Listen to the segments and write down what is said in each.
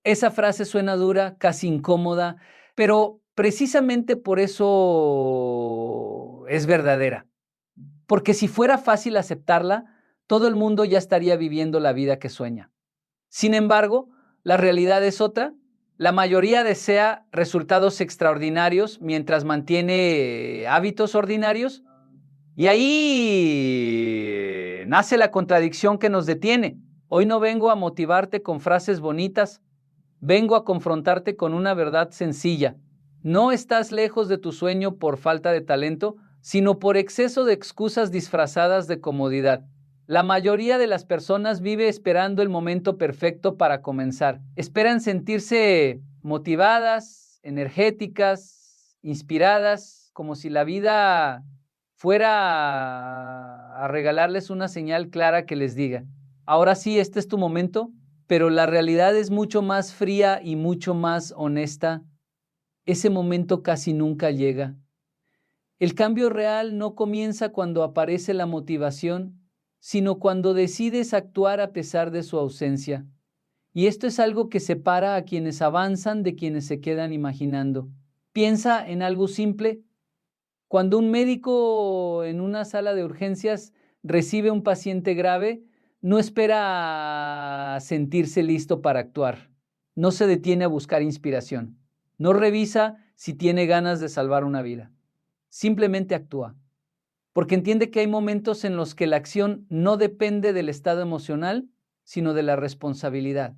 Esa frase suena dura, casi incómoda, pero precisamente por eso es verdadera. Porque si fuera fácil aceptarla, todo el mundo ya estaría viviendo la vida que sueña. Sin embargo, la realidad es otra. La mayoría desea resultados extraordinarios mientras mantiene hábitos ordinarios. Y ahí nace la contradicción que nos detiene. Hoy no vengo a motivarte con frases bonitas, vengo a confrontarte con una verdad sencilla. No estás lejos de tu sueño por falta de talento, sino por exceso de excusas disfrazadas de comodidad. La mayoría de las personas vive esperando el momento perfecto para comenzar. Esperan sentirse motivadas, energéticas, inspiradas, como si la vida fuera a regalarles una señal clara que les diga: ahora sí, este es tu momento. Pero la realidad es mucho más fría y mucho más honesta. Ese momento casi nunca llega. El cambio real no comienza cuando aparece la motivación, sino cuando decides actuar a pesar de su ausencia. Y esto es algo que separa a quienes avanzan de quienes se quedan imaginando. Piensa en algo simple. Cuando un médico en una sala de urgencias recibe un paciente grave, no espera a sentirse listo para actuar. No se detiene a buscar inspiración. No revisa si tiene ganas de salvar una vida. Simplemente actúa. Porque entiende que hay momentos en los que la acción no depende del estado emocional, sino de la responsabilidad.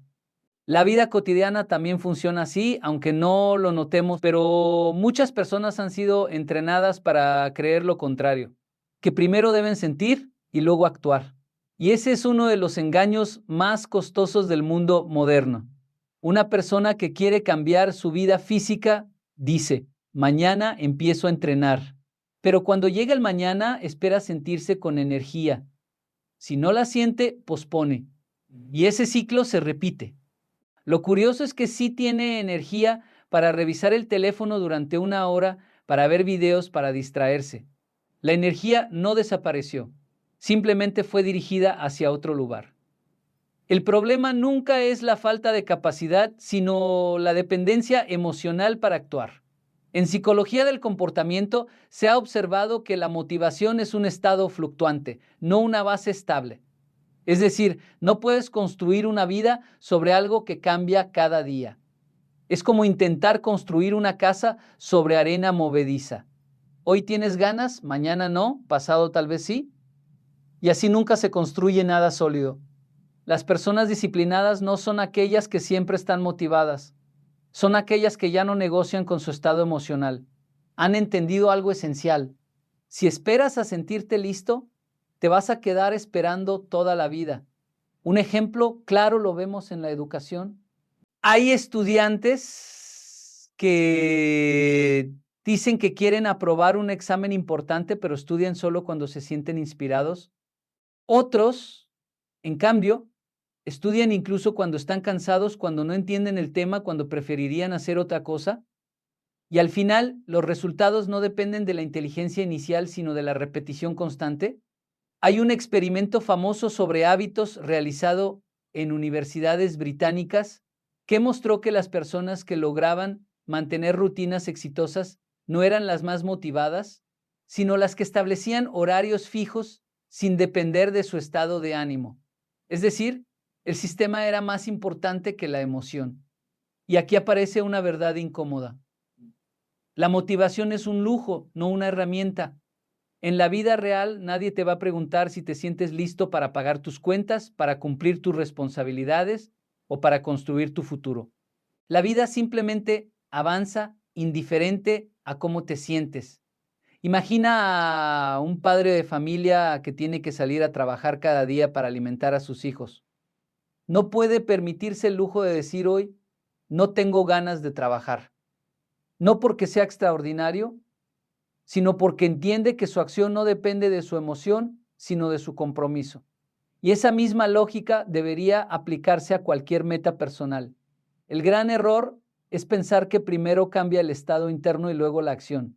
La vida cotidiana también funciona así, aunque no lo notemos, pero muchas personas han sido entrenadas para creer lo contrario, que primero deben sentir y luego actuar. Y ese es uno de los engaños más costosos del mundo moderno. Una persona que quiere cambiar su vida física dice: mañana empiezo a entrenar. Pero cuando llega el mañana, espera sentirse con energía. Si no la siente, pospone. Y ese ciclo se repite. Lo curioso es que sí tiene energía para revisar el teléfono durante una hora, para ver videos, para distraerse. La energía no desapareció, simplemente fue dirigida hacia otro lugar. El problema nunca es la falta de capacidad, sino la dependencia emocional para actuar. En psicología del comportamiento se ha observado que la motivación es un estado fluctuante, no una base estable. Es decir, no puedes construir una vida sobre algo que cambia cada día. Es como intentar construir una casa sobre arena movediza. Hoy tienes ganas, mañana no, pasado tal vez sí. Y así nunca se construye nada sólido. Las personas disciplinadas no son aquellas que siempre están motivadas. Son aquellas que ya no negocian con su estado emocional. Han entendido algo esencial. Si esperas a sentirte listo, te vas a quedar esperando toda la vida. Un ejemplo claro lo vemos en la educación. Hay estudiantes que dicen que quieren aprobar un examen importante, pero estudian solo cuando se sienten inspirados. Otros, en cambio, estudian incluso cuando están cansados, cuando no entienden el tema, cuando preferirían hacer otra cosa. Y al final, los resultados no dependen de la inteligencia inicial, sino de la repetición constante. Hay un experimento famoso sobre hábitos realizado en universidades británicas que mostró que las personas que lograban mantener rutinas exitosas no eran las más motivadas, sino las que establecían horarios fijos sin depender de su estado de ánimo. Es decir, el sistema era más importante que la emoción. Y aquí aparece una verdad incómoda. La motivación es un lujo, no una herramienta. En la vida real, nadie te va a preguntar si te sientes listo para pagar tus cuentas, para cumplir tus responsabilidades o para construir tu futuro. La vida simplemente avanza indiferente a cómo te sientes. Imagina a un padre de familia que tiene que salir a trabajar cada día para alimentar a sus hijos. No puede permitirse el lujo de decir hoy: no tengo ganas de trabajar. No porque sea extraordinario, sino porque entiende que su acción no depende de su emoción, sino de su compromiso. Y esa misma lógica debería aplicarse a cualquier meta personal. El gran error es pensar que primero cambia el estado interno y luego la acción.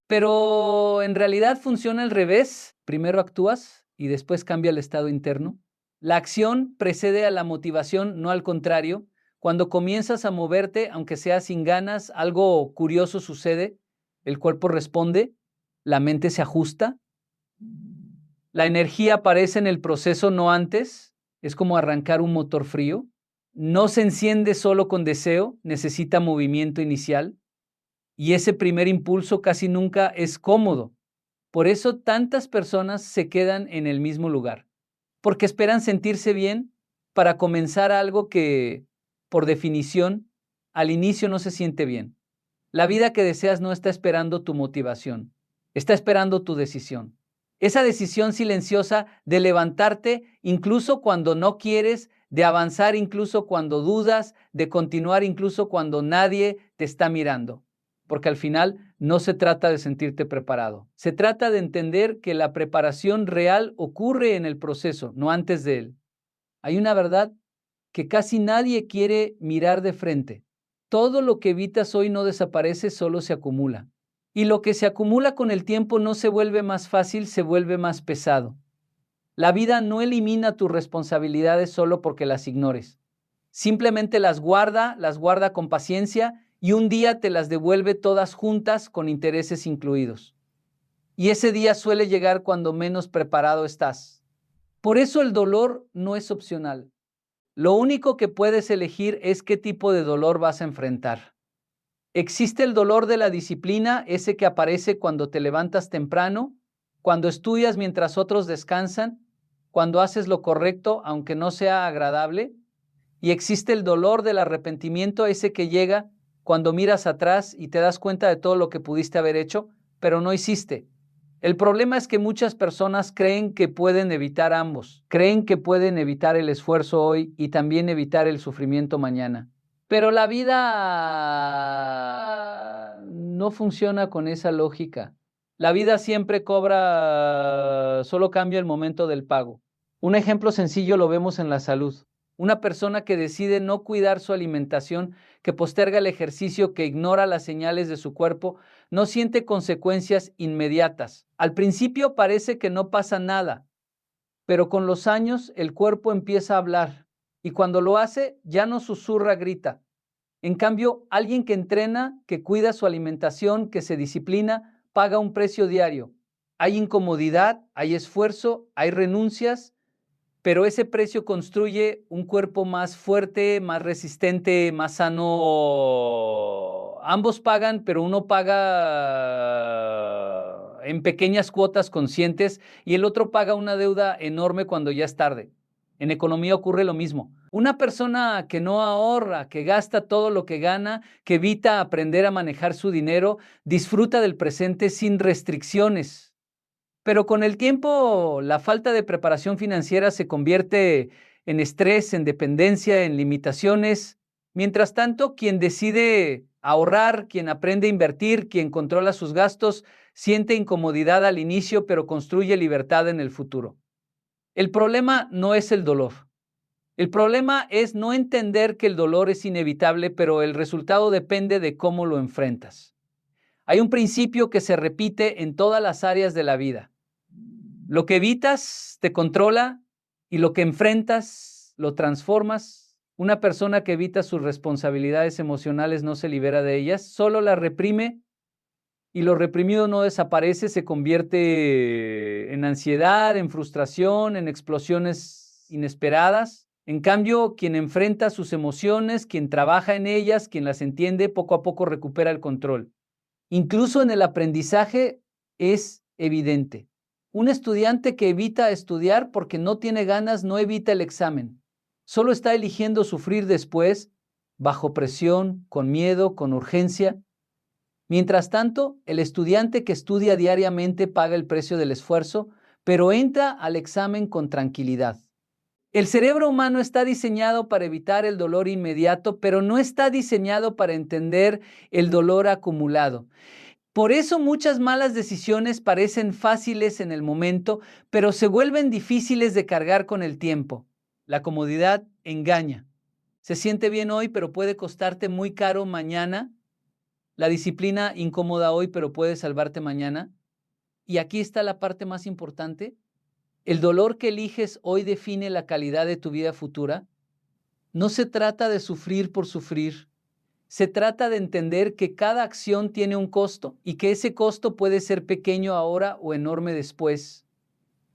Pero en realidad funciona al revés. Primero actúas y después cambia el estado interno. La acción precede a la motivación, no al contrario. Cuando comienzas a moverte, aunque sea sin ganas, algo curioso sucede, el cuerpo responde, la mente se ajusta, la energía aparece en el proceso, no antes, es como arrancar un motor frío. No se enciende solo con deseo, necesita movimiento inicial, y ese primer impulso casi nunca es cómodo. Por eso tantas personas se quedan en el mismo lugar, porque esperan sentirse bien para comenzar algo que, por definición, al inicio no se siente bien. La vida que deseas no está esperando tu motivación, está esperando tu decisión. Esa decisión silenciosa de levantarte incluso cuando no quieres, de avanzar incluso cuando dudas, de continuar incluso cuando nadie te está mirando. Porque al final no se trata de sentirte preparado. Se trata de entender que la preparación real ocurre en el proceso, no antes de él. Hay una verdad que casi nadie quiere mirar de frente. Todo lo que evitas hoy no desaparece, solo se acumula. Y lo que se acumula con el tiempo no se vuelve más fácil, se vuelve más pesado. La vida no elimina tus responsabilidades solo porque las ignores. Simplemente las guarda con paciencia y un día te las devuelve todas juntas con intereses incluidos. Y ese día suele llegar cuando menos preparado estás. Por eso el dolor no es opcional. Lo único que puedes elegir es qué tipo de dolor vas a enfrentar. Existe el dolor de la disciplina, ese que aparece cuando te levantas temprano, cuando estudias mientras otros descansan, cuando haces lo correcto aunque no sea agradable. Y existe el dolor del arrepentimiento, ese que llega cuando miras atrás y te das cuenta de todo lo que pudiste haber hecho, pero no hiciste. El problema es que muchas personas creen que pueden evitar ambos, creen que pueden evitar el esfuerzo hoy y también evitar el sufrimiento mañana. Pero la vida no funciona con esa lógica. La vida siempre cobra, solo cambia el momento del pago. Un ejemplo sencillo lo vemos en la salud. Una persona que decide no cuidar su alimentación, que posterga el ejercicio, que ignora las señales de su cuerpo, no siente consecuencias inmediatas. Al principio parece que no pasa nada, pero con los años el cuerpo empieza a hablar y cuando lo hace ya no susurra, grita. En cambio, alguien que entrena, que cuida su alimentación, que se disciplina, paga un precio diario. Hay incomodidad, hay esfuerzo, hay renuncias, pero ese precio construye un cuerpo más fuerte, más resistente, más sano. Ambos pagan, pero uno paga en pequeñas cuotas conscientes y el otro paga una deuda enorme cuando ya es tarde. En economía ocurre lo mismo. Una persona que no ahorra, que gasta todo lo que gana, que evita aprender a manejar su dinero, disfruta del presente sin restricciones. Pero con el tiempo, la falta de preparación financiera se convierte en estrés, en dependencia, en limitaciones. Mientras tanto, quien decide ahorrar, quien aprende a invertir, quien controla sus gastos, siente incomodidad al inicio, pero construye libertad en el futuro. El problema no es el dolor. El problema es no entender que el dolor es inevitable, pero el resultado depende de cómo lo enfrentas. Hay un principio que se repite en todas las áreas de la vida. Lo que evitas te controla y lo que enfrentas lo transformas. Una persona que evita sus responsabilidades emocionales no se libera de ellas, solo las reprime y lo reprimido no desaparece, se convierte en ansiedad, en frustración, en explosiones inesperadas. En cambio, quien enfrenta sus emociones, quien trabaja en ellas, quien las entiende, poco a poco recupera el control. Incluso en el aprendizaje es evidente. Un estudiante que evita estudiar porque no tiene ganas no evita el examen. Solo está eligiendo sufrir después, bajo presión, con miedo, con urgencia. Mientras tanto, el estudiante que estudia diariamente paga el precio del esfuerzo, pero entra al examen con tranquilidad. El cerebro humano está diseñado para evitar el dolor inmediato, pero no está diseñado para entender el dolor acumulado. Por eso muchas malas decisiones parecen fáciles en el momento, pero se vuelven difíciles de cargar con el tiempo. La comodidad engaña. Se siente bien hoy, pero puede costarte muy caro mañana. La disciplina incómoda hoy, pero puede salvarte mañana. Y aquí está la parte más importante. El dolor que eliges hoy define la calidad de tu vida futura. No se trata de sufrir por sufrir. Se trata de entender que cada acción tiene un costo y que ese costo puede ser pequeño ahora o enorme después.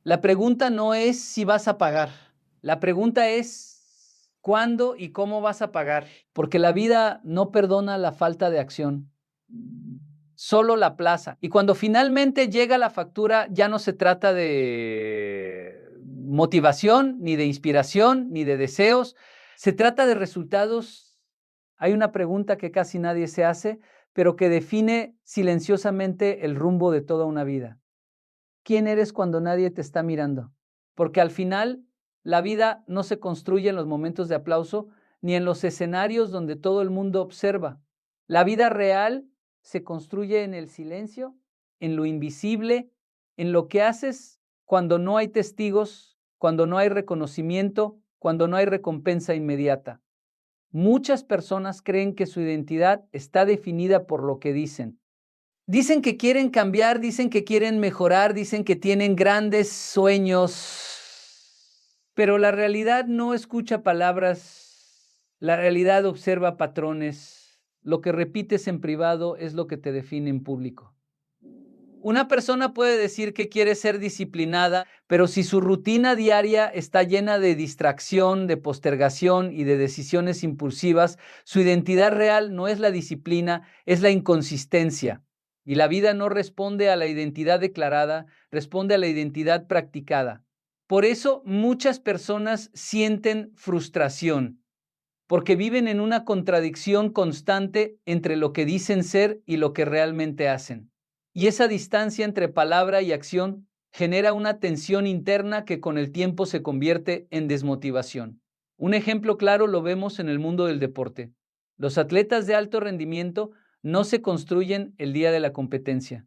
La pregunta no es si vas a pagar. La pregunta es cuándo y cómo vas a pagar. Porque la vida no perdona la falta de acción, solo la aplaza. Y cuando finalmente llega la factura, ya no se trata de motivación, ni de inspiración, ni de deseos. Se trata de resultados. Hay una pregunta que casi nadie se hace, pero que define silenciosamente el rumbo de toda una vida. ¿Quién eres cuando nadie te está mirando? Porque al final, la vida no se construye en los momentos de aplauso, ni en los escenarios donde todo el mundo observa. La vida real se construye en el silencio, en lo invisible, en lo que haces cuando no hay testigos, cuando no hay reconocimiento, cuando no hay recompensa inmediata. Muchas personas creen que su identidad está definida por lo que dicen. Dicen que quieren cambiar, dicen que quieren mejorar, dicen que tienen grandes sueños, pero la realidad no escucha palabras, la realidad observa patrones. Lo que repites en privado es lo que te define en público. Una persona puede decir que quiere ser disciplinada, pero si su rutina diaria está llena de distracción, de postergación y de decisiones impulsivas, su identidad real no es la disciplina, es la inconsistencia. Y la vida no responde a la identidad declarada, responde a la identidad practicada. Por eso muchas personas sienten frustración, porque viven en una contradicción constante entre lo que dicen ser y lo que realmente hacen. Y esa distancia entre palabra y acción genera una tensión interna que con el tiempo se convierte en desmotivación. Un ejemplo claro lo vemos en el mundo del deporte. Los atletas de alto rendimiento no se construyen el día de la competencia.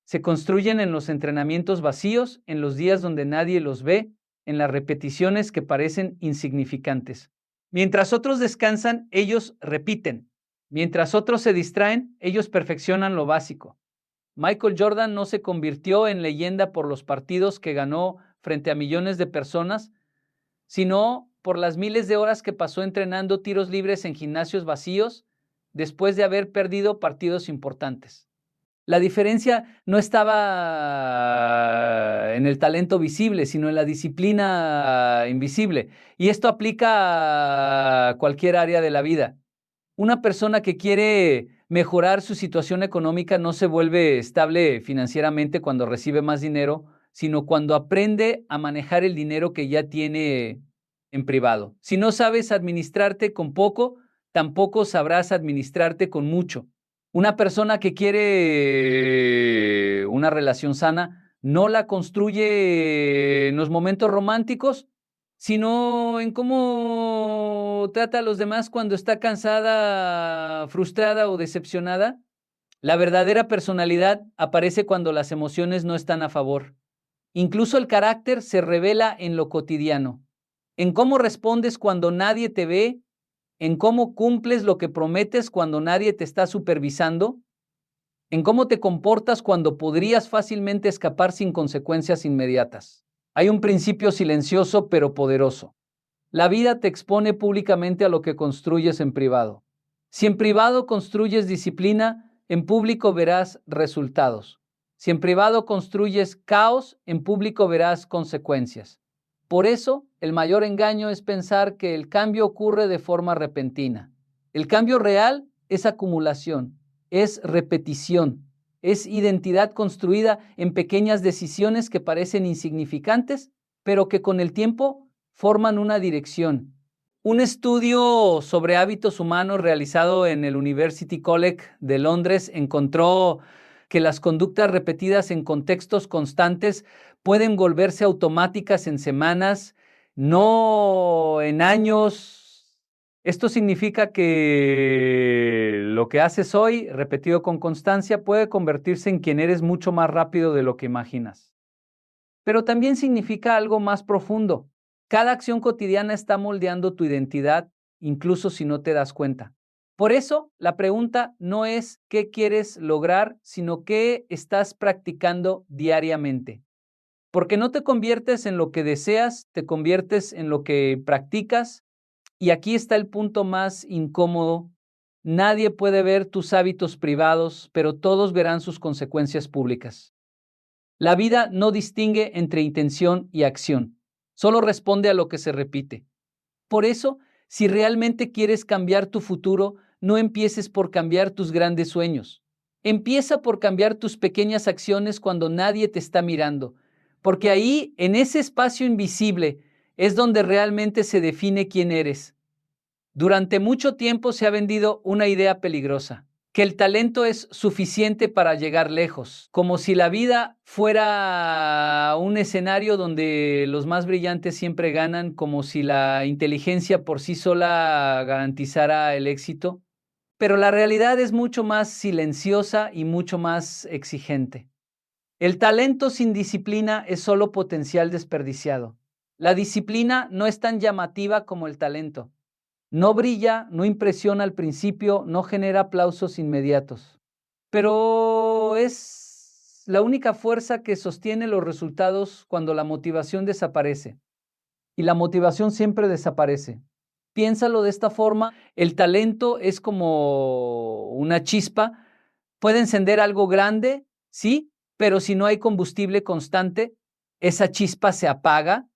Se construyen en los entrenamientos vacíos, en los días donde nadie los ve, en las repeticiones que parecen insignificantes. Mientras otros descansan, ellos repiten. Mientras otros se distraen, ellos perfeccionan lo básico. Michael Jordan no se convirtió en leyenda por los partidos que ganó frente a millones de personas, sino por las miles de horas que pasó entrenando tiros libres en gimnasios vacíos después de haber perdido partidos importantes. La diferencia no estaba en el talento visible, sino en la disciplina invisible. Y esto aplica a cualquier área de la vida. Una persona que quiere mejorar su situación económica no se vuelve estable financieramente cuando recibe más dinero, sino cuando aprende a manejar el dinero que ya tiene en privado. Si no sabes administrarte con poco, tampoco sabrás administrarte con mucho. Una persona que quiere una relación sana no la construye en los momentos románticos, sino en cómo trata a los demás cuando está cansada, frustrada o decepcionada. La verdadera personalidad aparece cuando las emociones no están a favor. Incluso el carácter se revela en lo cotidiano, en cómo respondes cuando nadie te ve, en cómo cumples lo que prometes cuando nadie te está supervisando, en cómo te comportas cuando podrías fácilmente escapar sin consecuencias inmediatas. Hay un principio silencioso pero poderoso. La vida te expone públicamente a lo que construyes en privado. Si en privado construyes disciplina, en público verás resultados. Si en privado construyes caos, en público verás consecuencias. Por eso, el mayor engaño es pensar que el cambio ocurre de forma repentina. El cambio real es acumulación, es repetición, es identidad construida en pequeñas decisiones que parecen insignificantes, pero que con el tiempo forman una dirección. Un estudio sobre hábitos humanos realizado en el University College de Londres encontró que las conductas repetidas en contextos constantes pueden volverse automáticas en semanas, no en años. Esto significa que lo que haces hoy, repetido con constancia, puede convertirse en quien eres mucho más rápido de lo que imaginas. Pero también significa algo más profundo. Cada acción cotidiana está moldeando tu identidad, incluso si no te das cuenta. Por eso, la pregunta no es qué quieres lograr, sino qué estás practicando diariamente. Porque no te conviertes en lo que deseas, te conviertes en lo que practicas. Y aquí está el punto más incómodo. Nadie puede ver tus hábitos privados, pero todos verán sus consecuencias públicas. La vida no distingue entre intención y acción, solo responde a lo que se repite. Por eso, si realmente quieres cambiar tu futuro, no empieces por cambiar tus grandes sueños. Empieza por cambiar tus pequeñas acciones cuando nadie te está mirando, porque ahí, en ese espacio invisible, es donde realmente se define quién eres. Durante mucho tiempo se ha vendido una idea peligrosa, que el talento es suficiente para llegar lejos, como si la vida fuera un escenario donde los más brillantes siempre ganan, como si la inteligencia por sí sola garantizara el éxito. Pero la realidad es mucho más silenciosa y mucho más exigente. El talento sin disciplina es solo potencial desperdiciado. La disciplina no es tan llamativa como el talento. No brilla, no impresiona al principio, no genera aplausos inmediatos, pero es la única fuerza que sostiene los resultados cuando la motivación desaparece. Y la motivación siempre desaparece. Piénsalo de esta forma, el talento es como una chispa, puede encender algo grande, sí, pero si no hay combustible constante, esa chispa se apaga.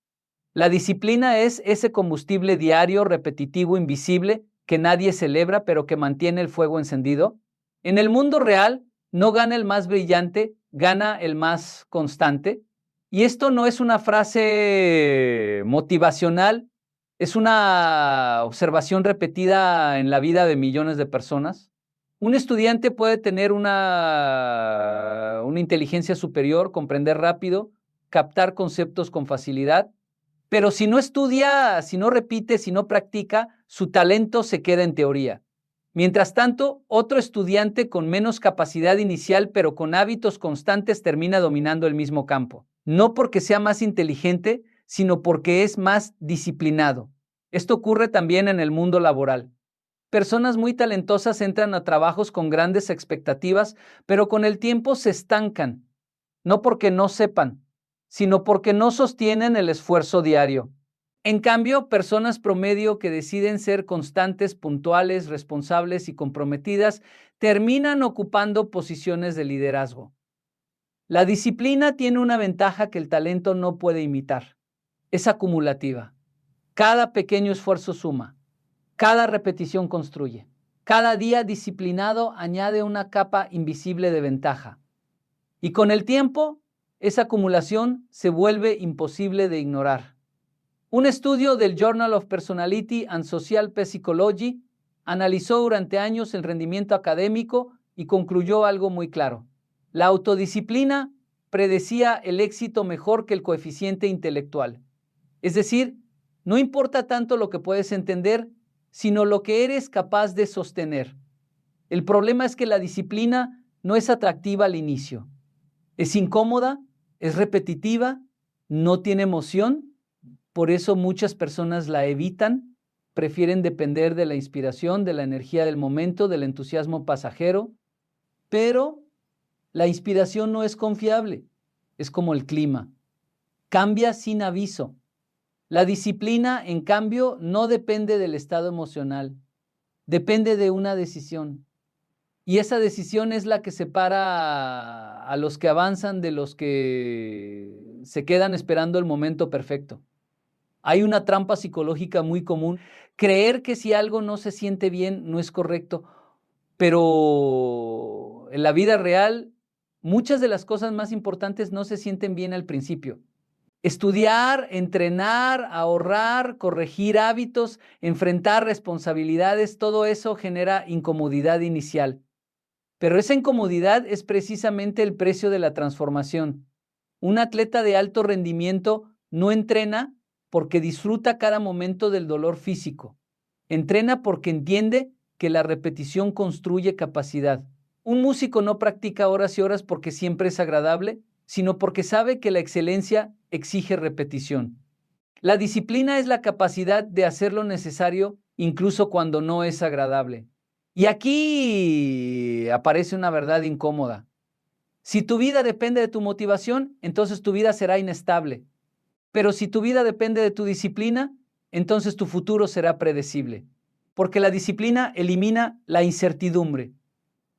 La disciplina es ese combustible diario, repetitivo, invisible, que nadie celebra, pero que mantiene el fuego encendido. En el mundo real, no gana el más brillante, gana el más constante. Y esto no es una frase motivacional, es una observación repetida en la vida de millones de personas. Un estudiante puede tener una inteligencia superior, comprender rápido, captar conceptos con facilidad, pero si no estudia, si no repite, si no practica, su talento se queda en teoría. Mientras tanto, otro estudiante con menos capacidad inicial, pero con hábitos constantes, termina dominando el mismo campo. No porque sea más inteligente, sino porque es más disciplinado. Esto ocurre también en el mundo laboral. Personas muy talentosas entran a trabajos con grandes expectativas, pero con el tiempo se estancan, no porque no sepan, sino porque no sostienen el esfuerzo diario. En cambio, personas promedio que deciden ser constantes, puntuales, responsables y comprometidas, terminan ocupando posiciones de liderazgo. La disciplina tiene una ventaja que el talento no puede imitar. Es acumulativa. Cada pequeño esfuerzo suma. Cada repetición construye. Cada día disciplinado añade una capa invisible de ventaja. Y con el tiempo, esa acumulación se vuelve imposible de ignorar. Un estudio del Journal of Personality and Social Psychology analizó durante años el rendimiento académico y concluyó algo muy claro. La autodisciplina predecía el éxito mejor que el coeficiente intelectual. Es decir, no importa tanto lo que puedes entender, sino lo que eres capaz de sostener. El problema es que la disciplina no es atractiva al inicio. Es incómoda, es repetitiva, no tiene emoción, por eso muchas personas la evitan, prefieren depender de la inspiración, de la energía del momento, del entusiasmo pasajero, pero la inspiración no es confiable, es como el clima, cambia sin aviso. La disciplina, en cambio, no depende del estado emocional, depende de una decisión. Y esa decisión es la que separa a los que avanzan de los que se quedan esperando el momento perfecto. Hay una trampa psicológica muy común, creer que si algo no se siente bien no es correcto, pero en la vida real muchas de las cosas más importantes no se sienten bien al principio. Estudiar, entrenar, ahorrar, corregir hábitos, enfrentar responsabilidades, todo eso genera incomodidad inicial. Pero esa incomodidad es precisamente el precio de la transformación. Un atleta de alto rendimiento no entrena porque disfruta cada momento del dolor físico. Entrena porque entiende que la repetición construye capacidad. Un músico no practica horas y horas porque siempre es agradable, sino porque sabe que la excelencia exige repetición. La disciplina es la capacidad de hacer lo necesario incluso cuando no es agradable. Y aquí aparece una verdad incómoda. Si tu vida depende de tu motivación, entonces tu vida será inestable. Pero si tu vida depende de tu disciplina, entonces tu futuro será predecible. Porque la disciplina elimina la incertidumbre.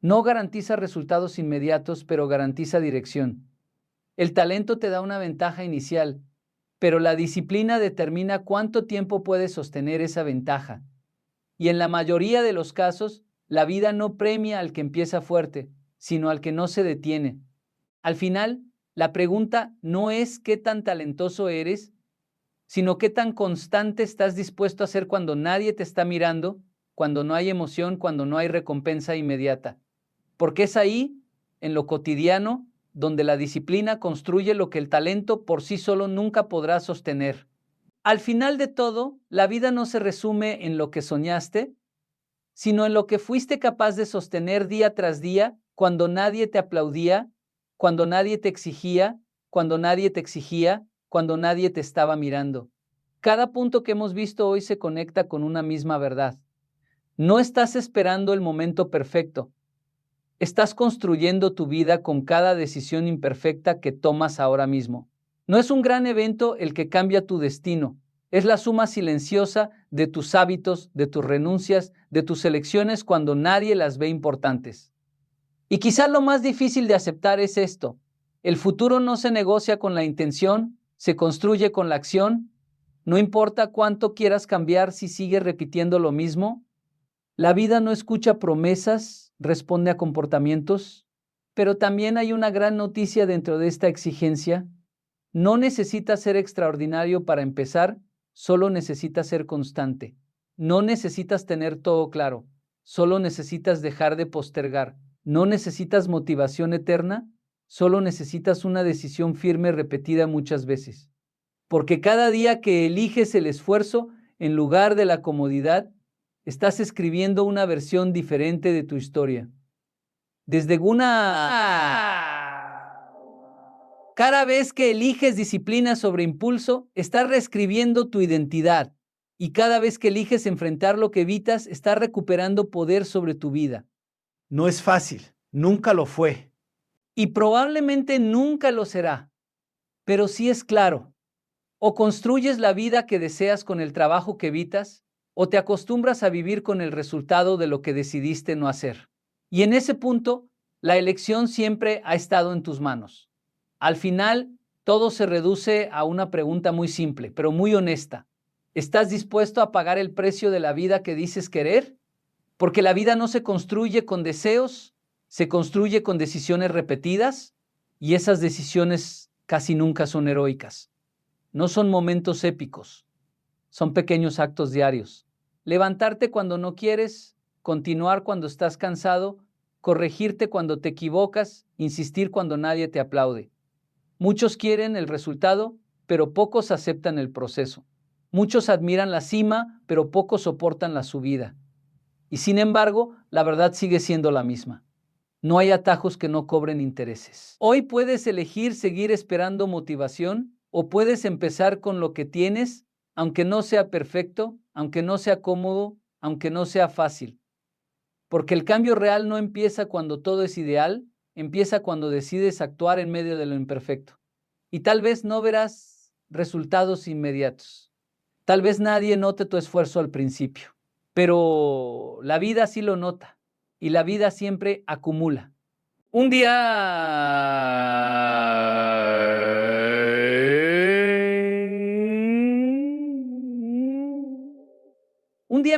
No garantiza resultados inmediatos, pero garantiza dirección. El talento te da una ventaja inicial, pero la disciplina determina cuánto tiempo puedes sostener esa ventaja. Y en la mayoría de los casos, la vida no premia al que empieza fuerte, sino al que no se detiene. Al final, la pregunta no es qué tan talentoso eres, sino qué tan constante estás dispuesto a ser cuando nadie te está mirando, cuando no hay emoción, cuando no hay recompensa inmediata. Porque es ahí, en lo cotidiano, donde la disciplina construye lo que el talento por sí solo nunca podrá sostener. Al final de todo, la vida no se resume en lo que soñaste, sino en lo que fuiste capaz de sostener día tras día, cuando nadie te aplaudía, cuando nadie te exigía, cuando nadie te exigía, cuando nadie te estaba mirando. Cada punto que hemos visto hoy se conecta con una misma verdad. No estás esperando el momento perfecto. Estás construyendo tu vida con cada decisión imperfecta que tomas ahora mismo. No es un gran evento el que cambia tu destino. Es la suma silenciosa de tus hábitos, de tus renuncias, de tus elecciones cuando nadie las ve importantes. Y quizás lo más difícil de aceptar es esto. El futuro no se negocia con la intención, se construye con la acción. No importa cuánto quieras cambiar si sigues repitiendo lo mismo. La vida no escucha promesas, responde a comportamientos, pero también hay una gran noticia dentro de esta exigencia. No necesitas ser extraordinario para empezar, solo necesitas ser constante. No necesitas tener todo claro, solo necesitas dejar de postergar. No necesitas motivación eterna, solo necesitas una decisión firme repetida muchas veces. Porque cada día que eliges el esfuerzo en lugar de la comodidad, estás escribiendo una versión diferente de tu historia. Desde cada vez que eliges disciplina sobre impulso, estás reescribiendo tu identidad. Y cada vez que eliges enfrentar lo que evitas, estás recuperando poder sobre tu vida. No es fácil, nunca lo fue. Y probablemente nunca lo será. Pero sí es claro. O construyes la vida que deseas con el trabajo que evitas, o te acostumbras a vivir con el resultado de lo que decidiste no hacer. Y en ese punto, la elección siempre ha estado en tus manos. Al final, todo se reduce a una pregunta muy simple, pero muy honesta. ¿Estás dispuesto a pagar el precio de la vida que dices querer? Porque la vida no se construye con deseos, se construye con decisiones repetidas, y esas decisiones casi nunca son heroicas. No son momentos épicos, son pequeños actos diarios. Levantarte cuando no quieres, continuar cuando estás cansado, corregirte cuando te equivocas, insistir cuando nadie te aplaude. Muchos quieren el resultado, pero pocos aceptan el proceso. Muchos admiran la cima, pero pocos soportan la subida. Y sin embargo, la verdad sigue siendo la misma. No hay atajos que no cobren intereses. Hoy puedes elegir seguir esperando motivación o puedes empezar con lo que tienes, aunque no sea perfecto, aunque no sea cómodo, aunque no sea fácil. Porque el cambio real no empieza cuando todo es ideal, empieza cuando decides actuar en medio de lo imperfecto. Y tal vez no verás resultados inmediatos. Tal vez nadie note tu esfuerzo al principio, pero la vida sí lo nota y la vida siempre acumula. Un día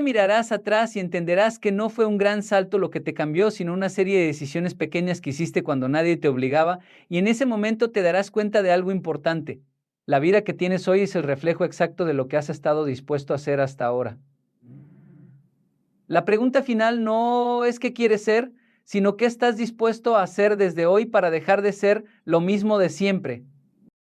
mirarás atrás y entenderás que no fue un gran salto lo que te cambió, sino una serie de decisiones pequeñas que hiciste cuando nadie te obligaba, y en ese momento te darás cuenta de algo importante. La vida que tienes hoy es el reflejo exacto de lo que has estado dispuesto a hacer hasta ahora. La pregunta final no es qué quieres ser, sino qué estás dispuesto a hacer desde hoy para dejar de ser lo mismo de siempre.